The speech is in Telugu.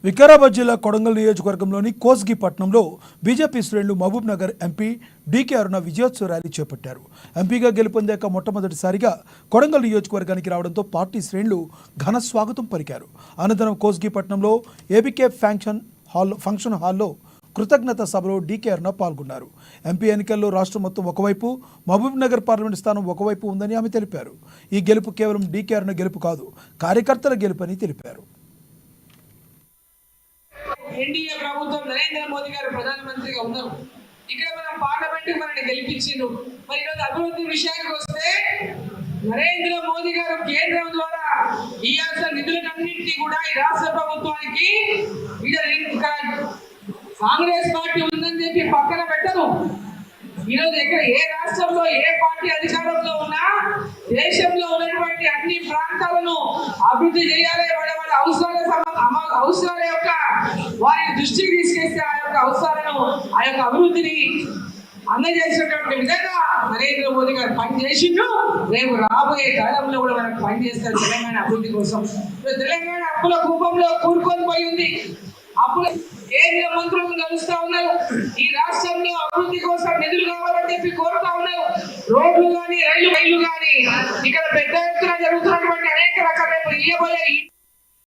వికారాబాద్ జిల్లా కొడంగల్ నియోజకవర్గంలోని కోస్గి పట్టణంలో బీజేపీ శ్రేణులు మహబూబ్ నగర్ ఎంపీ డీకే అరుణ విజయోత్సవ ర్యాలీ చేపట్టారు. ఎంపీగా గెలుపొందాక మొట్టమొదటిసారిగా కొడంగల్ నియోజకవర్గానికి రావడంతో పార్టీ శ్రేణులు ఘన స్వాగతం పలికారు. అనంతరం కోస్గి పట్టణంలో ఏబీకే ఫంక్షన్ హాల్లో కృతజ్ఞత సభలో డీకే అరుణ పాల్గొన్నారు. ఎంపీ ఎన్నికల్లో రాష్ట్రం మొత్తం ఒకవైపు, మహబూబ్ నగర్ పార్లమెంట్ స్థానం ఒకవైపు ఉందని ఆమె తెలిపారు. ఈ గెలుపు కేవలం డీకే అరుణ గెలుపు కాదు, కార్యకర్తల గెలుపని తెలిపారు. ఎన్డీఏ ప్రభుత్వం నరేంద్ర మోదీ గారు ప్రధానమంత్రిగా ఉన్నారు. ఇక్కడ మనం పార్లమెంట్ మనల్ని గెలిపించిండు. మరి ఈరోజు అభివృద్ధి విషయానికి వస్తే నరేంద్ర మోదీ గారు కేంద్రం ద్వారా ఇవ్వాల్సిన నిధులన్నింటినీ కూడా ఈ రాష్ట్ర ప్రభుత్వానికి కాంగ్రెస్ పార్టీ ఉందని చెప్పి పక్కన పెట్టరు. ఈరోజు ఎక్కడ ఏ రాష్ట్రంలో ఏ పార్టీ అధికారంలో ఉన్నా దేశంలో ఉన్నటువంటి అన్ని ప్రాంతాలను అభివృద్ధి చేయాలి. వాళ్ళ అవసరాల యొక్క వారి దృష్టికి తీసుకెళ్తే ఆ యొక్క అవసరాలను ఆ యొక్క అభివృద్ధిని అందజేసినటువంటి విధంగా నరేంద్ర మోదీ గారు పనిచేసిండు. రేపు రాబోయే కాలంలో కూడా మనకు పనిచేస్తారు తెలంగాణ అభివృద్ధి కోసం. తెలంగాణ అప్పుల కూపంలో కూరుకొని పోయింది. అప్పుల కేంద్ర మంత్రులను కలుస్తా ఉన్నారు. ఈ రాష్ట్రంలో అభివృద్ధి కోసం నిధులు కావాలని చెప్పి కోరుతా ఉన్నారు. రోడ్లు కానీ రైలు కానీ ఇక్కడ పెద్ద ఎత్తున జరుగుతున్న